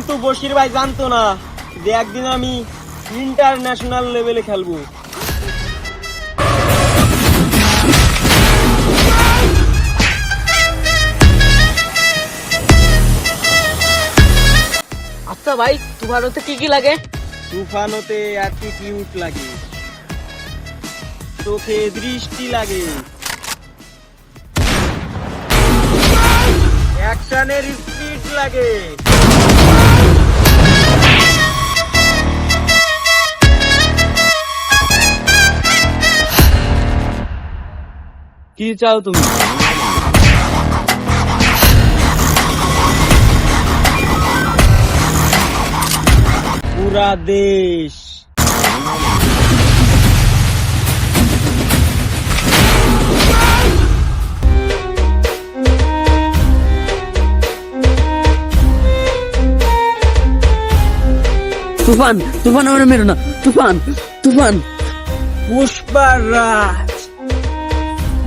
কিন্তু বশির ভাই জানতো না যে একদিন আমি ইন্টারন্যাশনাল লেভেলে খেলবো। আচ্ছা ভাই, তুফান হতে কি কি লাগে? তুফান হতে অ্যাটিটিউড লাগে, চোখে দৃষ্টি লাগে, অ্যাকশনের স্পিড লাগে, কি চাও তুমি? পুরা দেশ। তুফান, তুফান আমার মেরো না। তুফান, তুফান। পুষ্পারাজ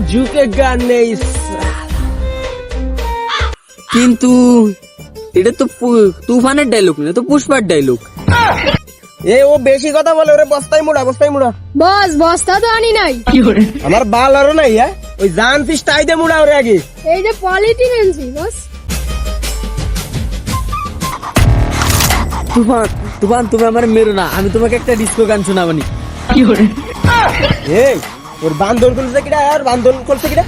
ঝুঁকেগা নেই সালা। কিন্তু এটা তো তুফানের ডায়লগ না, তো পুষ্পার ডায়লগ। এ ও বেশি কথা বলে, ওরে বস্তায় মুড়া, বস্তায় মুড়া। বস, বস্তা তো আনি নাই। আমার বাল আরো নাই, হ্যাঁ ওই জান পিস টাই দে মুড়া ওরে আগে। এই যে পলিটিন এনছি বস। তুফান, তুফান তুমি আমার মেরো না, আমি তোমাকে একটা ডিস্কো গান শোনাবানি। এই ওর বান্ধন করছে কিটা, আর বান্ধন করছে কিটা?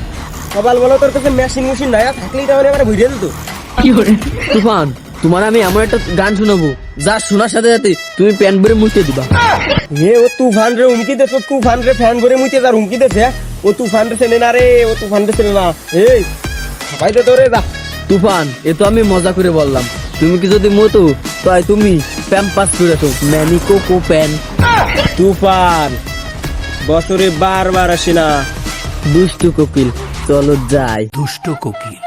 সবাল বলো তোর কাছে মেশিন মেশিন নাই, থাকলেই তাহলে এবার ভুইরে দিত। তুফান, তোমার আমি এমন একটা গান শোনাবো যা শোনার সাথে সাথে তুমি প্যান ভরে মুছতে দিবা। এ ও তুফান রে হুমকি দেছ, তুফান রে ফ্যান ভরে মুইতে যার হুমকি দেছে। ও তুফান রে চেনে না রে, ও তুফান রে চেনে না। এই সবাই তো তোরে যা। তুফান, এ তো আমি মজা করে বললাম, তুমি কি যদি মতো তাই তুমি প্যাম্পাস করে তো ম্যানিকো কো প্যান। তুফান বছরে বারবার আসে না। দুষ্টু কোকিল চলো যাই। দুষ্ট কোকিল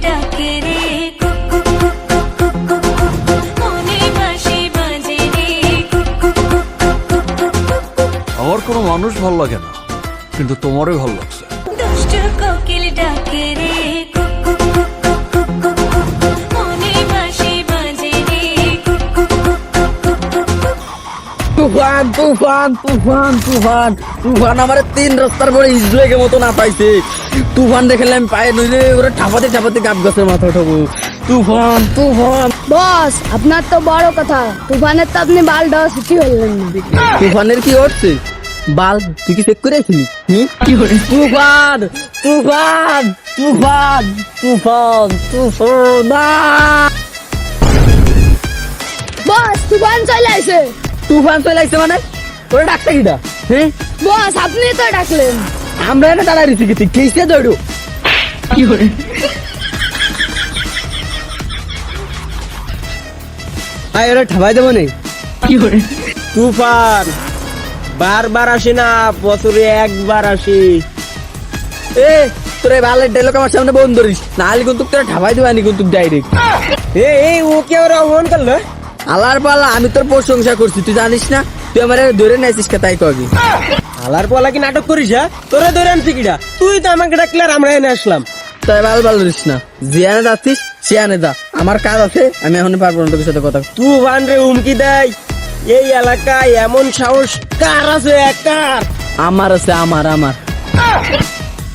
ডাকে রে কুক কুক কুক কুক কুক কুক কুক, মনে বাঁশি বাজে রে কুক কুক কুক কুক কুক কুক কুক। আমার কোনো মানুষ ভাল লাগে না, কিন্তু তোমারই ভাল লাগছে। দুষ্ট কোকিল ডাকে রে কুক কুক কুক কুক কুক কুক কুক, মনে বাঁশি বাজে রে কুক কুক কুক কুক কুক কুক কুক। তুফান, তুফান, তুফান, তুফান, তুফান আমার 3 রাস্তার পরে ইসরায়েলের মতো না পাইছে। তুফান দেখলে আমি পায়ে নইলে ওরা ঠাপাতে ঠাপাতে গাব গাছের মাথা উঠাবো। তুফান, তুফান। বস, আপনার তো বড় কথা, তুফানের তো আপনি বাল দেওয়া শিখি ফেললেন না। তুফানের কি হচ্ছে বাল, তুই কি চেক করে আসিনি? তুফান, তুফান, তুফান, তুফান, তুফান না। বস, তুফান চলে আসে। তুফান চলে আসছে মানে ওরা ডাকতে কিটা? হ্যাঁ বস, আপনি তো ডাকলেন। আমরা এটা দাঁড়াই রয়েছি, তুই কেসে দৌড়ো। আয় ওরা ঠাবাই দেবো নেই। তুফান বারবার আসে না, বছরে একবার আসে। এ তোরা ভালো ডায়লগ আমার সামনে বন্ধ করিস, নাহলে কিন্তু তোরা ঠাবাই দেবানি কিন্তু ডাইরেক্ট। এই ওকে ওরা অপমান করলো। আলার পালা, আমি তোর প্রশংসা করছি, তুই জানিস না? তুই আমার ধরে নেছিস কে তাই কবি? আলার পলা কি নাটক করিস? হ্যাঁ তোরা ধরে আনছি কিটা? তুই তো আমাকে ডাকলে আর আমরা এনে আসলাম। তাই ভালো ভালো করিস না, জিয়ানে যাচ্ছিস সিয়ানে যা, আমার কাজ আছে, আমি এখন পারবো না তোর সাথে কথা। তুফান রে হুমকি দেয়, এই এলাকায় এমন সাহস কার আছে? কার? আমার আছে, আমার আমার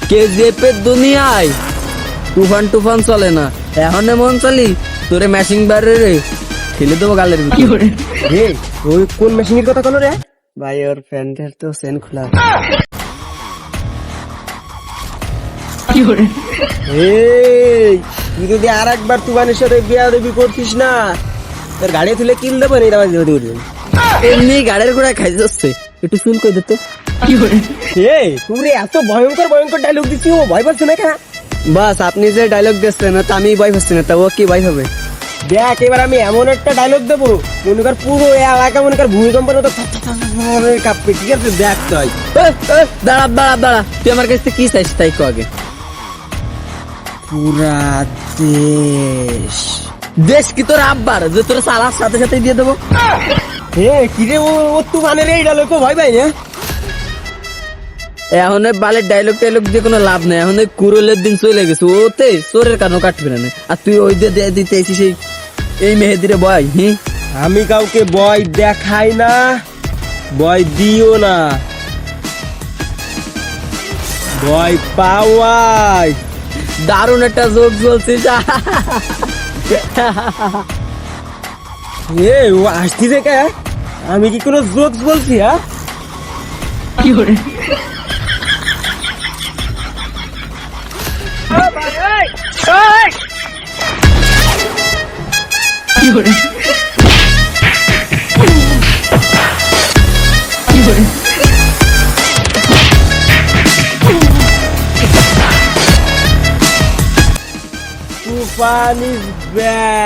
কেজিএফের দুনিয়ায় তুফান টুফান চলে না, এখন মন চলি তোরে ম্যাশিং বারে রে খেলে দেবো গালের ভিতরে। ওই কোন মেশিনের কথা কলো রে? ভাই ওর প্যান্টের তো চেন খোলা। এই তুই যদি আর একবার তুফানের সাথে বিয়াদবি করছিস না, তোর গাড়ি তুলে কিল দেবো না। এমনি গাড়ির ঘোড়া খাই যাচ্ছে, একটু শুন কই দিত। তুই এত ভয়ঙ্কর ভয়ঙ্কর ডায়লগ দিচ্ছি, ও ভয় পাচ্ছে না কেন? বাস আপনি যে ডায়লগ দিচ্ছেন না, তা আমি ভয় পাচ্ছি না, তা ও কি ভয় হবে? দেখ এবার আমি এমন একটা ডায়লগ দেবো, মনে কর পুরো এলাকা মনে কর ভূমিকম্পের মতো কাঁপবে। ঠিক আছে দেখ তুই। দাঁড়া দাঁড়া দাঁড়া, তুই আমার কাছে কি চাইছ তাই কো আগে। পুরা দেশ। দেশ কি তোর আব্বার যে তোর সালার সাথে সাথে দিয়ে দেবো? কিরে ও তুফানের এই ডায়লগ ভয় পাই না? এখন ওই বালের ডায়লগ টাইলগ দিয়ে কোনো লাভ নেই, এখন ওই কুরলের দিন চলে গেছে, ওতে চোরের কানও কাটবে না। আর তুই ওই দিয়ে দিতে এসিস এই মেহেদিরে বয়। আমি কাউকে ভয় দেখাই না, ভয় দিও না, ভয় পাওয়াই। দারুণ একটা জোক বলছিস। এ ও আসতিছে কে? আমি কি কোনো জোকস বলছি? হ্যাঁ, তুফান ইজ ব্যাক।